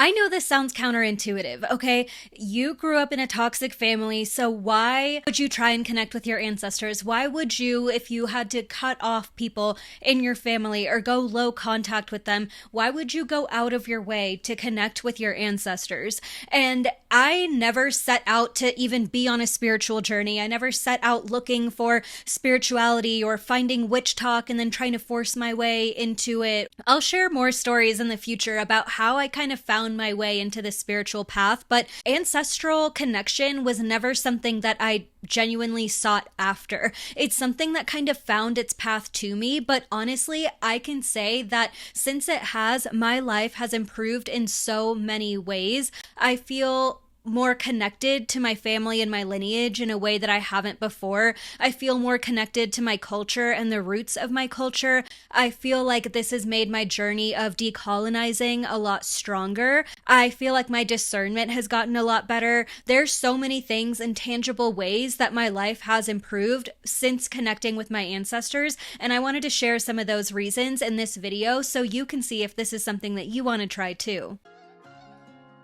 I know this sounds counterintuitive, okay? You grew up in a toxic family, so why would you try and connect with your ancestors? Why would you, if you had to cut off people in your family or go low contact with them, why would you go out of your way to connect with your ancestors? And I never set out to even be on a spiritual journey. I never set out looking for spirituality or finding witch talk and then trying to force my way into it. I'll share more stories in the future about how I kind of found my way into the spiritual path, but ancestral connection was never something that I genuinely sought after. It's something that kind of found its path to me, but honestly, I can say that since it has, my life has improved in so many ways. I feel more connected to my family and my lineage in a way that I haven't before. I feel more connected to my culture and the roots of my culture. I feel like this has made my journey of decolonizing a lot stronger. I feel like my discernment has gotten a lot better. There's so many things in tangible ways that my life has improved since connecting with my ancestors, and I wanted to share some of those reasons in this video so you can see if this is something that you want to try too.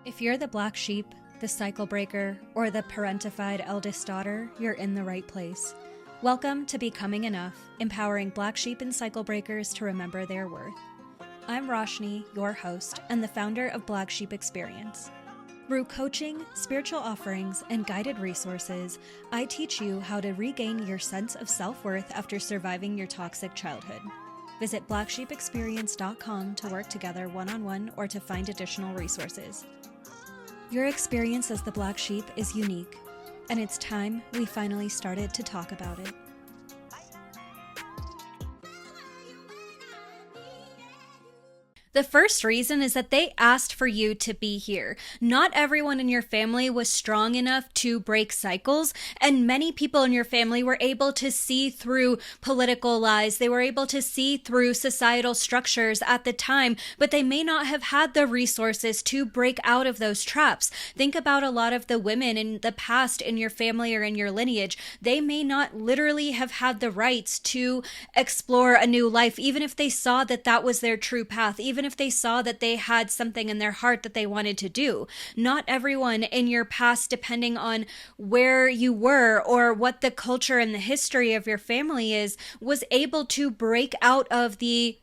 If you're the black sheep, the cycle breaker, or the parentified eldest daughter, you're in the right place. Welcome to Becoming Enough, empowering black sheep and cycle breakers to remember their worth. I'm Roshni, your host, and the founder of Black Sheep Experience. Through coaching, spiritual offerings, and guided resources, I teach you how to regain your sense of self-worth after surviving your toxic childhood. Visit blacksheepexperience.com to work together one-on-one or to find additional resources. Your experience as the black sheep is unique, and it's time we finally started to talk about it. The first reason is that they asked for you to be here. Not everyone in your family was strong enough to break cycles, and many people in your family were able to see through political lies. They were able to see through societal structures at the time, but they may not have had the resources to break out of those traps. Think about a lot of the women in the past in your family or in your lineage. They may not literally have had the rights to explore a new life, even if they saw that that was their true path, even if they saw that they had something in their heart that they wanted to do. Not everyone in your past, depending on where you were or what the culture and the history of your family is, was able to break out of the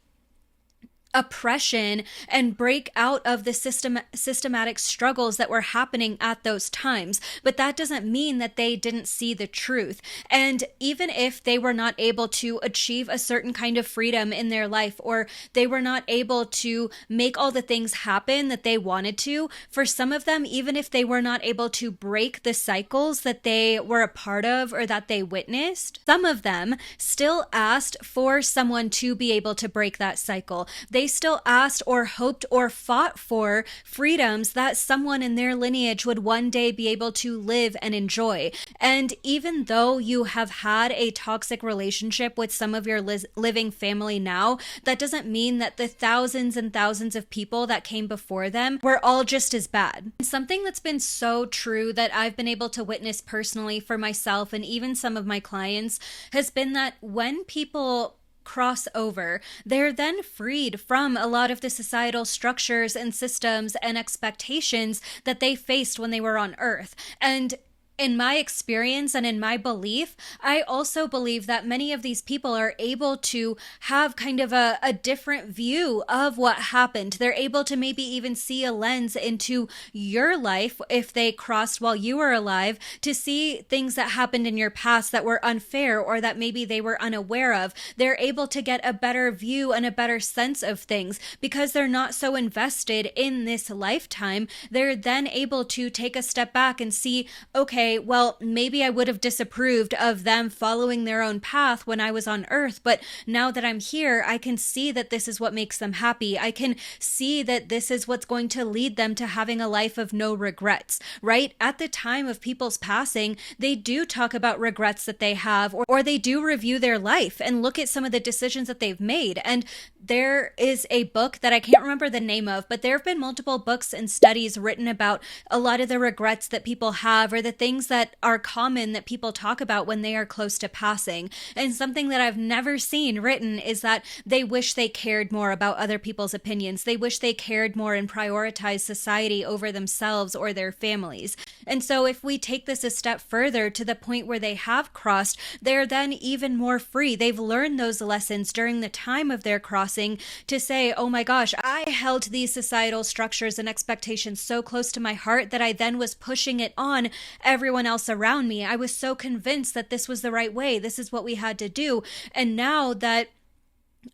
oppression and break out of the systematic struggles that were happening at those times. But that doesn't mean that they didn't see the truth. And even if they were not able to achieve a certain kind of freedom in their life, or they were not able to make all the things happen that they wanted to, for some of them, even if they were not able to break the cycles that they were a part of or that they witnessed, some of them still asked for someone to be able to break that cycle. They still asked or hoped or fought for freedoms that someone in their lineage would one day be able to live and enjoy. And even though you have had a toxic relationship with some of your living family now, that doesn't mean that the thousands and thousands of people that came before them were all just as bad. And something that's been so true that I've been able to witness personally for myself and even some of my clients has been that when people cross over, they're then freed from a lot of the societal structures and systems and expectations that they faced when they were on Earth. And in my experience and in my belief, I also believe that many of these people are able to have kind of a different view of what happened. They're able to maybe even see a lens into your life if they crossed while you were alive, to see things that happened in your past that were unfair or that maybe they were unaware of. They're able to get a better view and a better sense of things because they're not so invested in this lifetime. They're then able to take a step back and see, okay, well, maybe I would have disapproved of them following their own path when I was on Earth, but now that I'm here, I can see that this is what makes them happy. I can see that this is what's going to lead them to having a life of no regrets, right? At the time of people's passing, they do talk about regrets that they have, or they do review their life and look at some of the decisions that they've made. And there is a book that I can't remember the name of, but there have been multiple books and studies written about a lot of the regrets that people have, or the things that are common that people talk about when they are close to passing. And something that I've never seen written is that they wish they cared more about other people's opinions. They wish they cared more and prioritized society over themselves or their families. And so if we take this a step further to the point where they have crossed, they're then even more free. They've learned those lessons during the time of their crossing to say, oh my gosh, I held these societal structures and expectations so close to my heart that I then was pushing it on everyone else around me. I was so convinced that this was the right way. This is what we had to do. And now that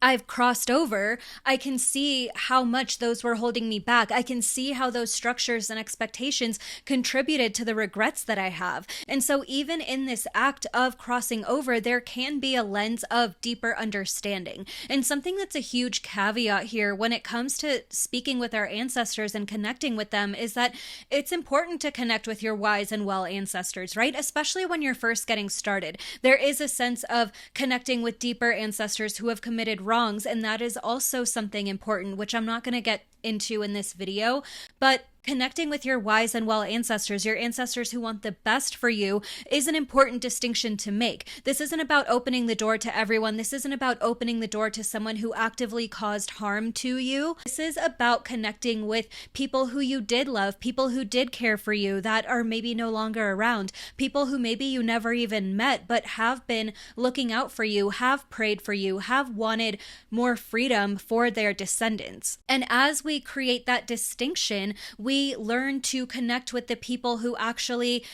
I've crossed over, I can see how much those were holding me back. I can see how those structures and expectations contributed to the regrets that I have. And so even in this act of crossing over, there can be a lens of deeper understanding. And something that's a huge caveat here when it comes to speaking with our ancestors and connecting with them is that it's important to connect with your wise and well ancestors, right? Especially when you're first getting started. There is a sense of connecting with deeper ancestors who have committed wrongs, and that is also something important, which I'm not going to get into in this video, but connecting with your wise and well ancestors, your ancestors who want the best for you, is an important distinction to make. This isn't about opening the door to everyone. This isn't about opening the door to someone who actively caused harm to you. This is about connecting with people who you did love, people who did care for you that are maybe no longer around, people who maybe you never even met but have been looking out for you, have prayed for you, have wanted more freedom for their descendants. And as we create that distinction, we learn to connect with the people who actually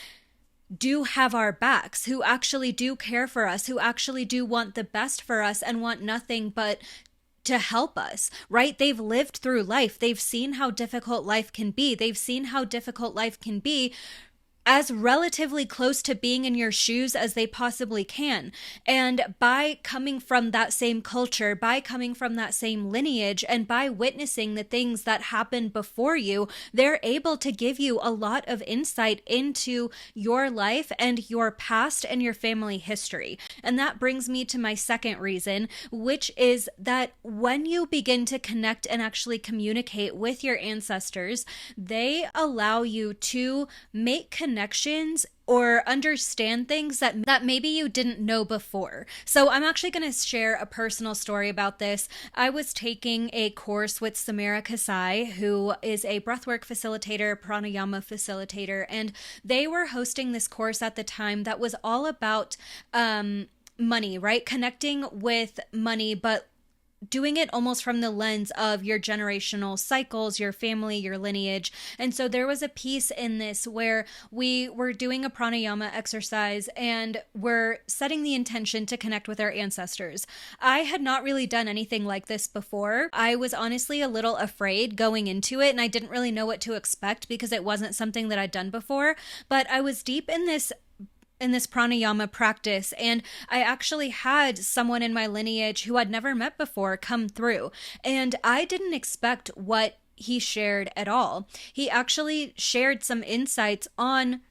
do have our backs, who actually do care for us, who actually do want the best for us and want nothing but to help us, right? They've lived through life. They've seen how difficult life can be. They've seen how difficult life can be as relatively close to being in your shoes as they possibly can. And by coming from that same culture, by coming from that same lineage, and by witnessing the things that happened before you, they're able to give you a lot of insight into your life and your past and your family history. And that brings me to my second reason, which is that when you begin to connect and actually communicate with your ancestors, they allow you to make connections or understand things that maybe you didn't know before. So I'm actually going to share a personal story about this. I was taking a course with Samara Kasai, who is a breathwork facilitator, pranayama facilitator, and they were hosting this course at the time that was all about money, right? Connecting with money, but doing it almost from the lens of your generational cycles, your family, your lineage. And so there was a piece in this where we were doing a pranayama exercise and we're setting the intention to connect with our ancestors. I had not really done anything like this before. I was honestly a little afraid going into it, and I didn't really know what to expect because it wasn't something that I'd done before. But I was deep in this pranayama practice, and I actually had someone in my lineage who I'd never met before come through, and I didn't expect what he shared at all. He actually shared some insights on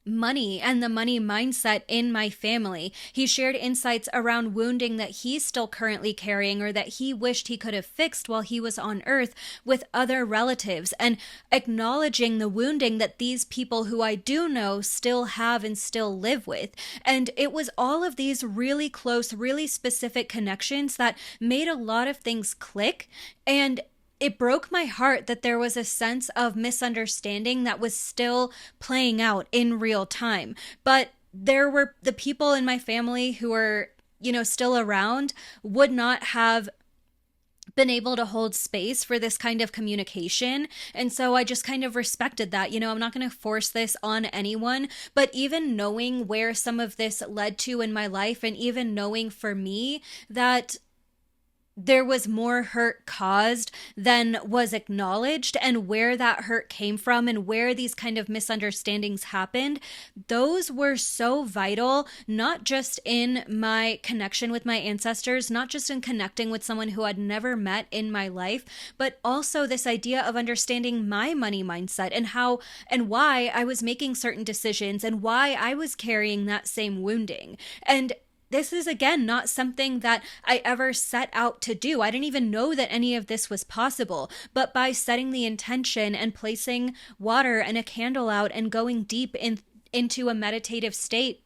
money and the money mindset in my family. He shared insights around wounding that he's still currently carrying, or that he wished he could have fixed while he was on earth with other relatives, and acknowledging the wounding that these people who I do know still have and still live with. And it was all of these really close, really specific connections that made a lot of things click. And it broke my heart that there was a sense of misunderstanding that was still playing out in real time. But there were the people in my family who were, still around, would not have been able to hold space for this kind of communication. And so I just kind of respected that. I'm not going to force this on anyone, but even knowing where some of this led to in my life, and even knowing for me that there was more hurt caused than was acknowledged, and where that hurt came from and where these kind of misunderstandings happened, those were so vital, not just in my connection with my ancestors, not just in connecting with someone who I'd never met in my life, but also this idea of understanding my money mindset and how and why I was making certain decisions and why I was carrying that same wounding. And this is, again, not something that I ever set out to do. I didn't even know that any of this was possible. But by setting the intention and placing water and a candle out and going deep into a meditative state,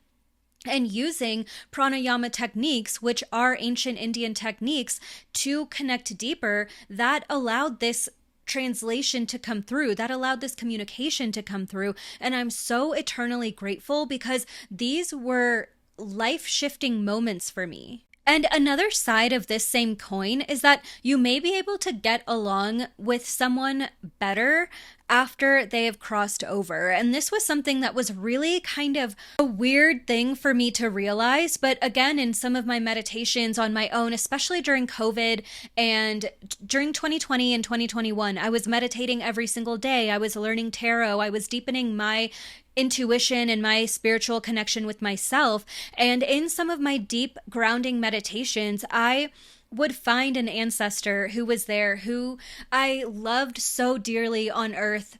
and using pranayama techniques, which are ancient Indian techniques, to connect deeper, that allowed this translation to come through, that allowed this communication to come through. And I'm so eternally grateful, because these were life-shifting moments for me. And another side of this same coin is that you may be able to get along with someone better after they have crossed over. And this was something that was really kind of a weird thing for me to realize. But again, in some of my meditations on my own, especially during COVID and during 2020 and 2021, I was meditating every single day. I was learning tarot. I was deepening my intuition and my spiritual connection with myself. And in some of my deep grounding meditations, I would find an ancestor who was there, who I loved so dearly on earth.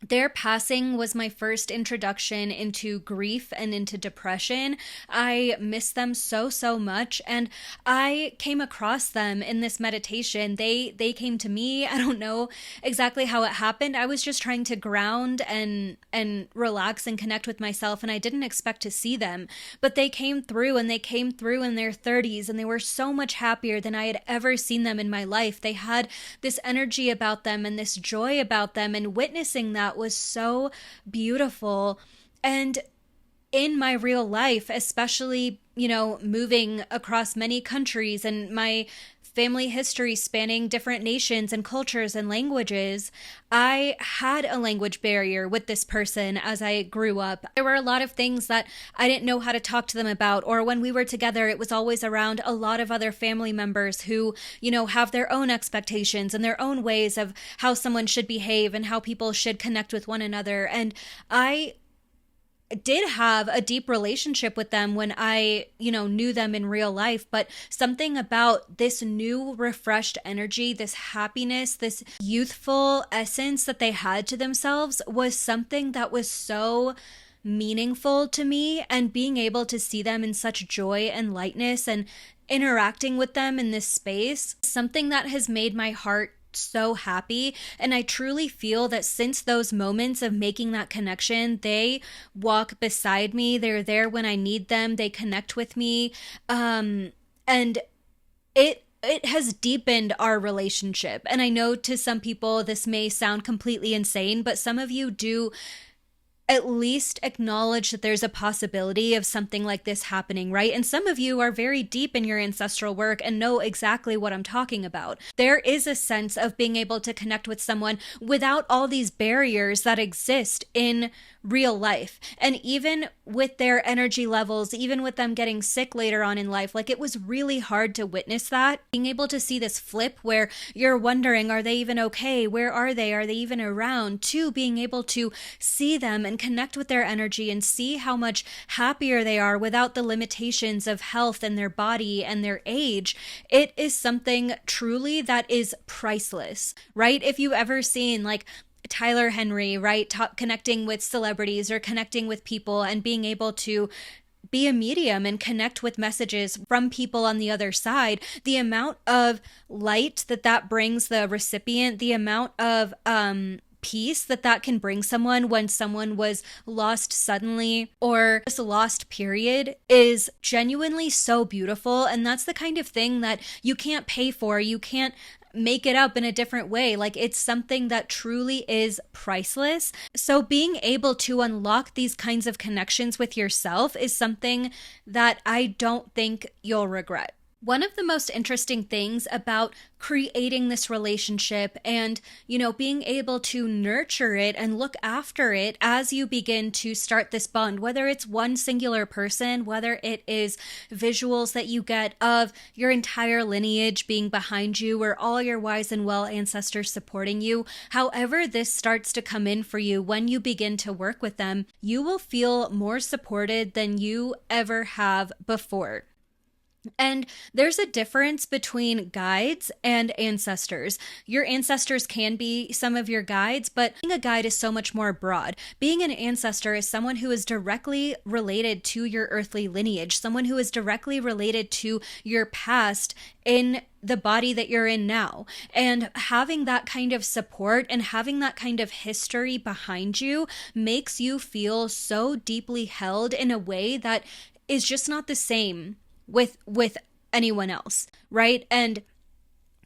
Their passing was my first introduction into grief and into depression. I miss them so, so much. And I came across them in this meditation. They came to me. I don't know exactly how it happened. I was just trying to ground and relax and connect with myself. And I didn't expect to see them. But they came through, and they came through in their 30s. And they were so much happier than I had ever seen them in my life. They had this energy about them and this joy about them. And witnessing that was so beautiful. And in my real life, especially, moving across many countries and my family history spanning different nations and cultures and languages, I had a language barrier with this person as I grew up. There were a lot of things that I didn't know how to talk to them about, or when we were together, it was always around a lot of other family members who, have their own expectations and their own ways of how someone should behave and how people should connect with one another. And I did have a deep relationship with them when I, knew them in real life, but something about this new refreshed energy, this happiness, this youthful essence that they had to themselves was something that was so meaningful to me. And being able to see them in such joy and lightness and interacting with them in this space, something that has made my heart so happy. And I truly feel that since those moments of making that connection, they walk beside me. They're there when I need them. They connect with me. And it has deepened our relationship. And I know to some people this may sound completely insane, but some of you do at least acknowledge that there's a possibility of something like this happening, right? And some of you are very deep in your ancestral work and know exactly what I'm talking about. There is a sense of being able to connect with someone without all these barriers that exist in real life. And even with their energy levels, even with them getting sick later on in life, like, it was really hard to witness that. Being able to see this flip where you're wondering, are they even okay? Where are they? Are they even around? To being able to see them and connect with their energy and see how much happier they are without the limitations of health and their body and their age. It is something truly that is priceless, right? If you've ever seen like Tyler Henry, right, connecting with celebrities or connecting with people and being able to be a medium and connect with messages from people on the other side, the amount of light that brings the recipient, the amount of peace that can bring someone when someone was lost suddenly or just lost period is genuinely so beautiful. And that's the kind of thing that you can't pay for. You can't make it up in a different way. Like, it's something that truly is priceless. So being able to unlock these kinds of connections with yourself is something that I don't think you'll regret. One of the most interesting things about creating this relationship and, being able to nurture it and look after it as you begin to start this bond, whether it's one singular person, whether it is visuals that you get of your entire lineage being behind you or all your wise and well ancestors supporting you, however this starts to come in for you when you begin to work with them, you will feel more supported than you ever have before. And there's a difference between guides and ancestors. Your ancestors can be some of your guides, but being a guide is so much more broad. Being an ancestor is someone who is directly related to your earthly lineage, someone who is directly related to your past in the body that you're in now. And having that kind of support and having that kind of history behind you makes you feel so deeply held in a way that is just not the same with anyone else, right? And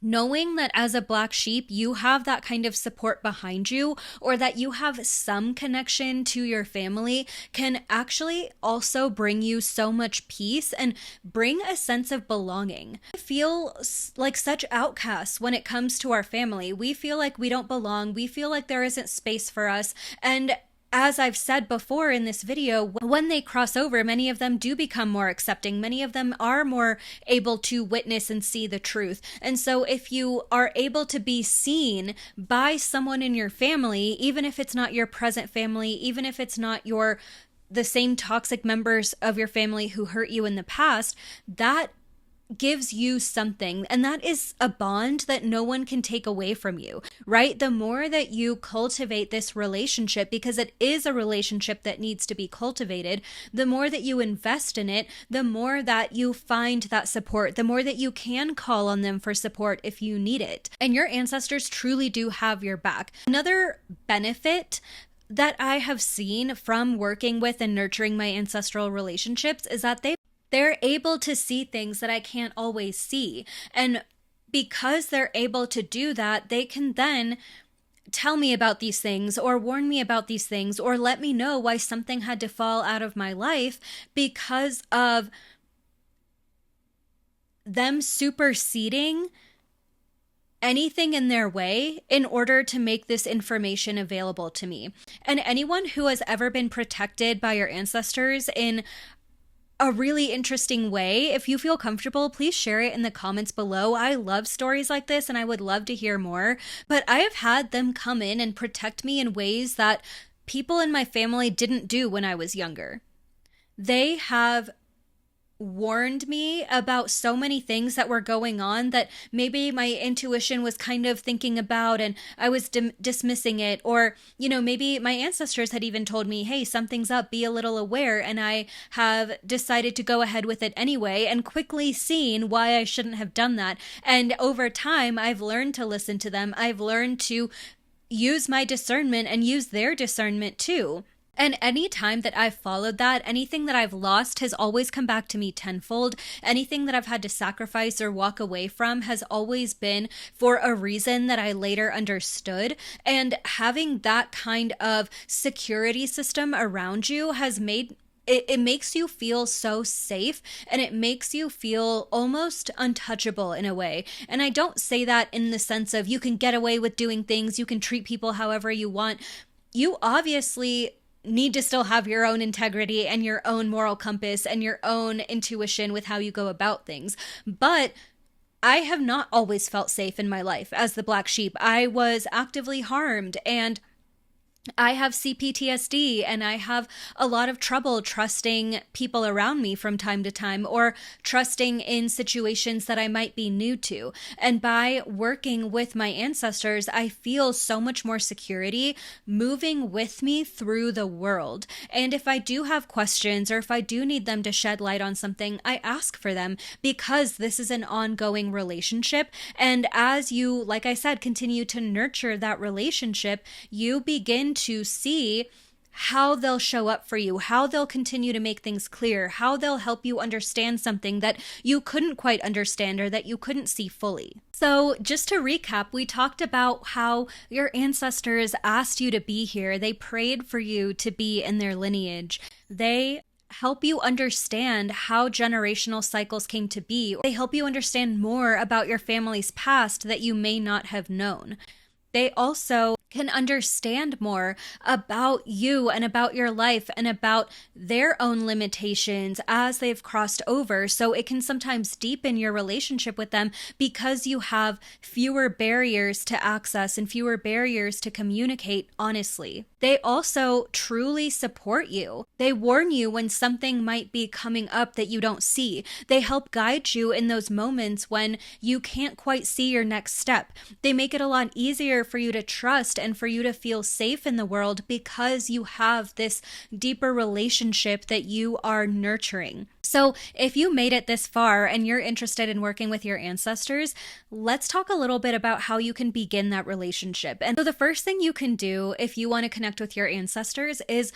knowing that as a black sheep you have that kind of support behind you, or that you have some connection to your family, can actually also bring you so much peace and bring a sense of belonging. We feel like such outcasts when it comes to our family. We feel like we don't belong. We feel like there isn't space for us. And as I've said before in this video, when they cross over, many of them do become more accepting. Many of them are more able to witness and see the truth. And so if you are able to be seen by someone in your family, even if it's not your present family, even if it's not the same toxic members of your family who hurt you in the past, that gives you something, and that is a bond that no one can take away from you, right? The more that you cultivate this relationship, because it is a relationship that needs to be cultivated, the more that you invest in it, the more that you find that support, the more that you can call on them for support if you need it. And your ancestors truly do have your back. Another benefit that I have seen from working with and nurturing my ancestral relationships is that they're able to see things that I can't always see. And because they're able to do that, they can then tell me about these things or warn me about these things or let me know why something had to fall out of my life because of them superseding anything in their way in order to make this information available to me. And anyone who has ever been protected by your ancestors in a really interesting way, if you feel comfortable, please share it in the comments below. I love stories like this and I would love to hear more. But I have had them come in and protect me in ways that people in my family didn't do when I was younger. They have warned me about so many things that were going on that maybe my intuition was kind of thinking about and I was dismissing it. Or, maybe my ancestors had even told me, hey, something's up, be a little aware. And I have decided to go ahead with it anyway and quickly seen why I shouldn't have done that. And over time, I've learned to listen to them. I've learned to use my discernment and use their discernment too. And any time that I've followed that, anything that I've lost has always come back to me tenfold. Anything that I've had to sacrifice or walk away from has always been for a reason that I later understood. And having that kind of security system around you has made it makes you feel so safe, and it makes you feel almost untouchable in a way. And I don't say that in the sense of you can get away with doing things, you can treat people however you want. You obviously need to still have your own integrity and your own moral compass and your own intuition with how you go about things. But I have not always felt safe in my life as the black sheep. I was actively harmed, and I have CPTSD, and I have a lot of trouble trusting people around me from time to time, or trusting in situations that I might be new to. And by working with my ancestors, I feel so much more security moving with me through the world. And if I do have questions, or if I do need them to shed light on something, I ask for them, because this is an ongoing relationship. And as you, like I said, continue to nurture that relationship, you begin to see how they'll show up for you, how they'll continue to make things clear, how they'll help you understand something that you couldn't quite understand or that you couldn't see fully. So just to recap, we talked about how your ancestors asked you to be here. They prayed for you to be in their lineage. They help you understand how generational cycles came to be. They help you understand more about your family's past that you may not have known. They also can understand more about you and about your life and about their own limitations as they've crossed over. So it can sometimes deepen your relationship with them because you have fewer barriers to access and fewer barriers to communicate honestly. They also truly support you. They warn you when something might be coming up that you don't see. They help guide you in those moments when you can't quite see your next step. They make it a lot easier for you to trust and for you to feel safe in the world because you have this deeper relationship that you are nurturing. So if you made it this far and you're interested in working with your ancestors, let's talk a little bit about how you can begin that relationship. And so the first thing you can do if you want to connect with your ancestors is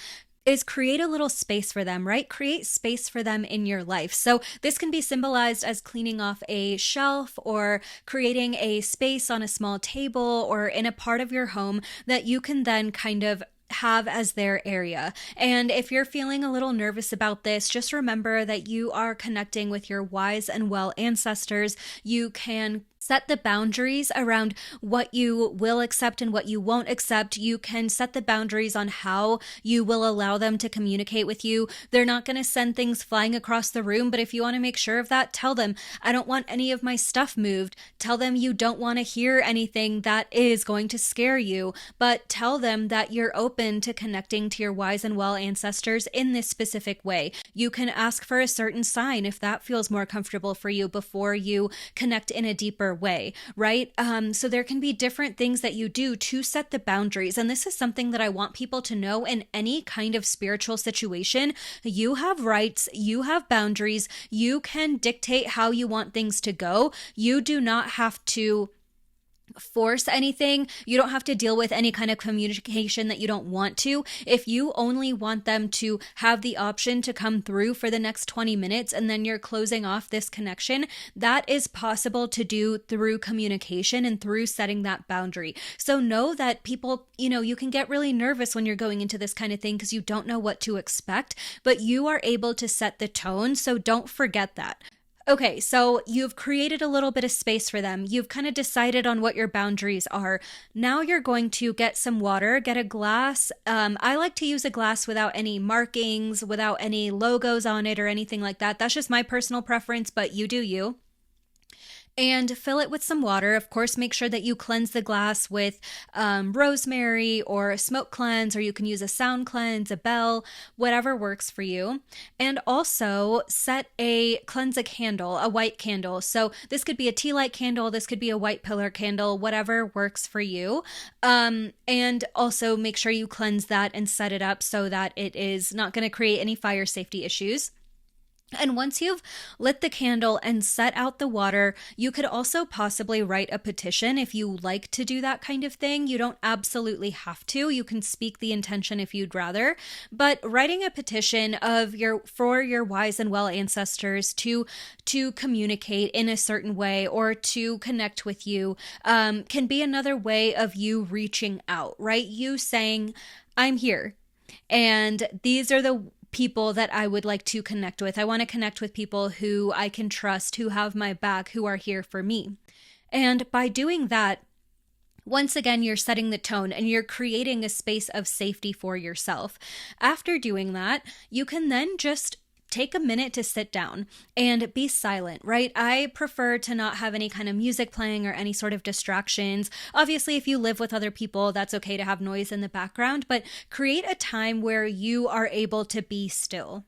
create a little space for them, right? Create space for them in your life. So this can be symbolized as cleaning off a shelf or creating a space on a small table or in a part of your home that you can then kind of have as their area. And if you're feeling a little nervous about this, just remember that you are connecting with your wise and well ancestors. You can set the boundaries around what you will accept and what you won't accept. You can set the boundaries on how you will allow them to communicate with you. They're not going to send things flying across the room, but if you want to make sure of that, tell them, I don't want any of my stuff moved. Tell them you don't want to hear anything that is going to scare you, but tell them that you're open to connecting to your wise and well ancestors in this specific way. You can ask for a certain sign if that feels more comfortable for you before you connect in a deeper way, right? So there can be different things that you do to set the boundaries. And this is something that I want people to know in any kind of spiritual situation. You have rights, you have boundaries, you can dictate how you want things to go. You do not have to force anything. You don't have to deal with any kind of communication that you don't want to. If you only want them to have the option to come through for the next 20 minutes and then you're closing off this connection, that is possible to do through communication and through setting that boundary. So know that people, you can get really nervous when you're going into this kind of thing because you don't know what to expect, but you are able to set the tone. So don't forget that. Okay, so you've created a little bit of space for them. You've kind of decided on what your boundaries are. Now you're going to get some water, get a glass. I like to use a glass without any markings, without any logos on it or anything like that. That's just my personal preference, but you do you. And fill it with some water. Of course, make sure that you cleanse the glass with rosemary or a smoke cleanse, or you can use a sound cleanse, a bell, whatever works for you. And also cleanse a candle, a white candle. So this could be a tea light candle, this could be a white pillar candle, whatever works for you. And also make sure you cleanse that and set it up so that it is not going to create any fire safety issues. And once you've lit the candle and set out the water, you could also possibly write a petition if you like to do that kind of thing. You don't absolutely have to. You can speak the intention if you'd rather. But writing a petition for your wise and well ancestors to communicate in a certain way or to connect with you can be another way of you reaching out, right? You saying, I'm here. And these are the people that I would like to connect with. I want to connect with people who I can trust, who have my back, who are here for me. And by doing that, once again, you're setting the tone and you're creating a space of safety for yourself. After doing that, you can then just take a minute to sit down and be silent, right? I prefer to not have any kind of music playing or any sort of distractions. Obviously, if you live with other people, that's okay to have noise in the background, but create a time where you are able to be still.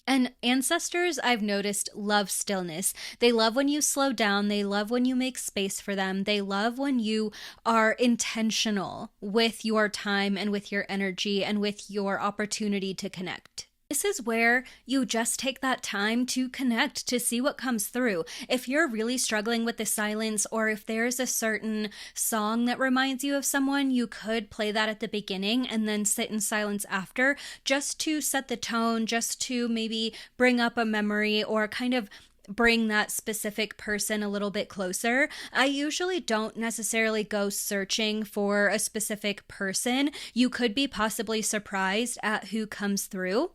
And ancestors, I've noticed, love stillness. They love when you slow down. They love when you make space for them. They love when you are intentional with your time and with your energy and with your opportunity to connect. This is where you just take that time to connect, to see what comes through. If you're really struggling with the silence, or if there's a certain song that reminds you of someone, you could play that at the beginning and then sit in silence after, just to set the tone, just to maybe bring up a memory or kind of bring that specific person a little bit closer. I usually don't necessarily go searching for a specific person. You could be possibly surprised at who comes through.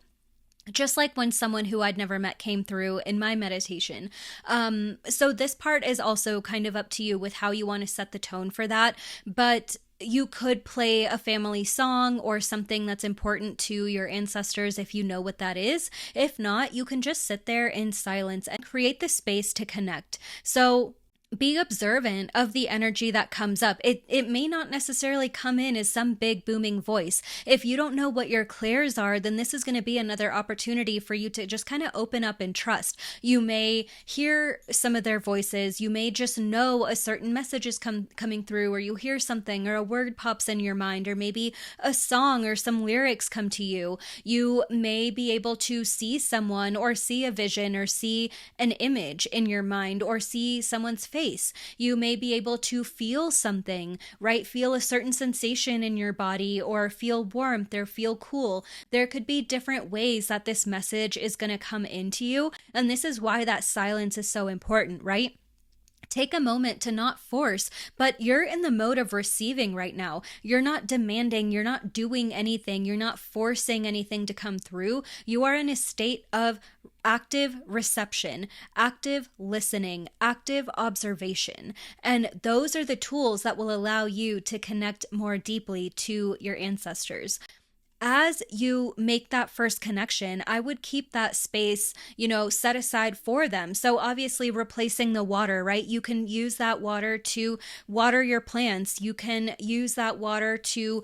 Just like when someone who I'd never met came through in my meditation. So this part is also kind of up to you with how you want to set the tone for that. But you could play a family song or something that's important to your ancestors if you know what that is. If not, you can just sit there in silence and create the space to connect. So be observant of the energy that comes up. It may not necessarily come in as some big booming voice. If you don't know what your clairs are, then this is going to be another opportunity for you to just kind of open up and trust. You may hear some of their voices. You may just know a certain message is coming through, or you hear something, or a word pops in your mind, or maybe a song or some lyrics come to you. You may be able to see someone, or see a vision, or see an image in your mind, or see someone's face. You may be able to feel something, right? Feel a certain sensation in your body, or feel warmth, or feel cool. There could be different ways that this message is going to come into you. And this is why that silence is so important, right? Take a moment to not force, but you're in the mode of receiving right now. You're not demanding, you're not doing anything, you're not forcing anything to come through. You are in a state of active reception, active listening, active observation. And those are the tools that will allow you to connect more deeply to your ancestors. As you make that first connection, I would keep that space, set aside for them. So obviously replacing the water, right? You can use that water to water your plants. You can use that water to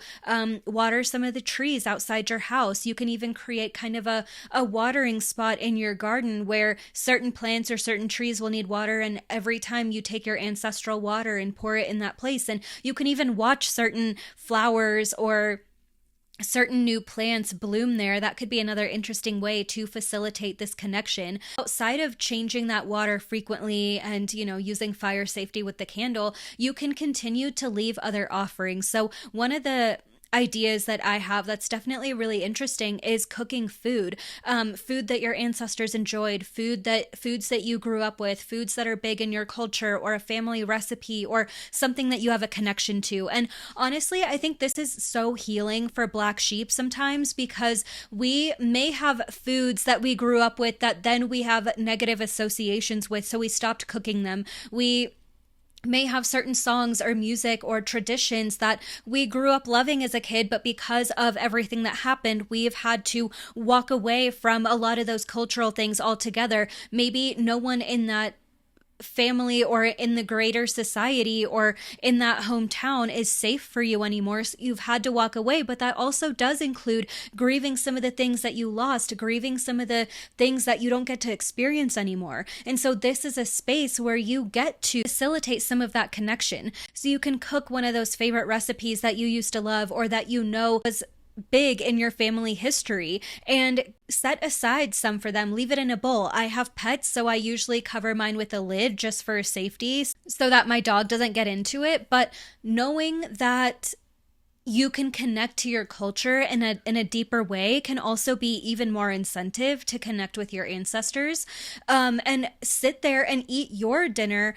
water some of the trees outside your house. You can even create kind of a watering spot in your garden where certain plants or certain trees will need water. And every time you take your ancestral water and pour it in that place, and you can even watch certain flowers or certain new plants bloom there. That could be another interesting way to facilitate this connection. Outside of changing that water frequently and, using fire safety with the candle, you can continue to leave other offerings. So one of the ideas that I have that's definitely really interesting is cooking food that your ancestors enjoyed, foods that you grew up with, foods that are big in your culture, or a family recipe, or something that you have a connection to. And honestly, I think this is so healing for Black sheep sometimes, because we may have foods that we grew up with that then we have negative associations with, so we stopped cooking them. We may have certain songs or music or traditions that we grew up loving as a kid, but because of everything that happened, we've had to walk away from a lot of those cultural things altogether. Maybe no one in that family or in the greater society or in that hometown is safe for you anymore. So you've had to walk away, but that also does include grieving some of the things that you lost, grieving some of the things that you don't get to experience anymore. And so this is a space where you get to facilitate some of that connection. So you can cook one of those favorite recipes that you used to love, or that was big in your family history, and set aside some for them. Leave it in a bowl. I have pets, so I usually cover mine with a lid just for safety so that my dog doesn't get into it. But knowing that you can connect to your culture in a deeper way can also be even more incentive to connect with your ancestors, and sit there and eat your dinner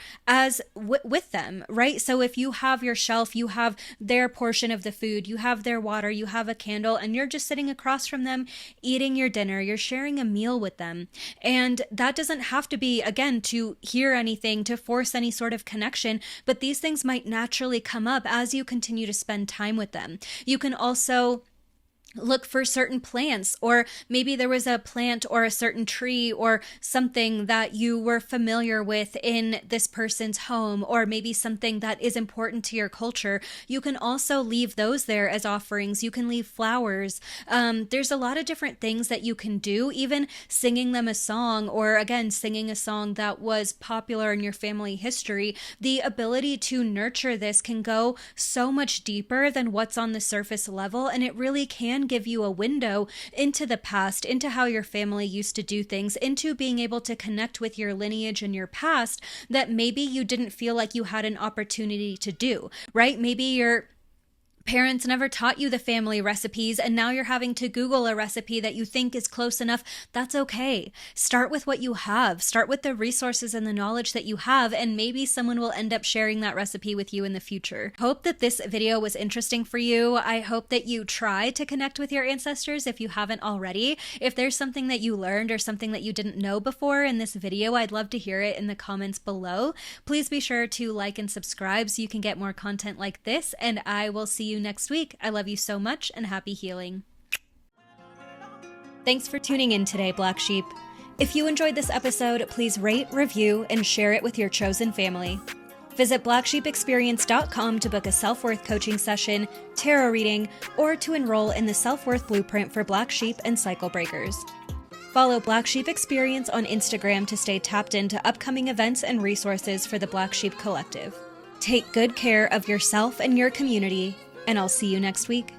with them, right? So if you have your shelf, you have their portion of the food, you have their water, you have a candle, and you're just sitting across from them eating your dinner, you're sharing a meal with them. And that doesn't have to be, again, to hear anything, to force any sort of connection, but these things might naturally come up as you continue to spend time with them. You can also look for certain plants, or maybe there was a plant or a certain tree or something that you were familiar with in this person's home, or maybe something that is important to your culture. You can also leave those there as offerings. You can leave flowers. There's a lot of different things that you can do, even singing them a song, or again, singing a song that was popular in your family history. The ability to nurture this can go so much deeper than what's on the surface level, and it really can give you a window into the past, into how your family used to do things, into being able to connect with your lineage and your past that maybe you didn't feel like you had an opportunity to do, right? Maybe your Parents never taught you the family recipes, and now you're having to Google a recipe that you think is close enough. That's okay. Start with what you have. Start with the resources and the knowledge that you have, and maybe someone will end up sharing that recipe with you in the future. Hope that this video was interesting for you. I hope that you try to connect with your ancestors if you haven't already. If there's something that you learned or something that you didn't know before in this video, I'd love to hear it in the comments below. Please be sure to like and subscribe so you can get more content like this, and I will see you next week. I love you so much, and happy healing. Thanks for tuning in today, Black Sheep. If you enjoyed this episode, please rate, review, and share it with your chosen family. Visit blacksheepexperience.com to book a self-worth coaching session, tarot reading, or to enroll in the self-worth blueprint for Black Sheep and cycle breakers. Follow Black Sheep Experience on Instagram to stay tapped into upcoming events and resources for the Black Sheep Collective. Take good care of yourself and your community, and I'll see you next week.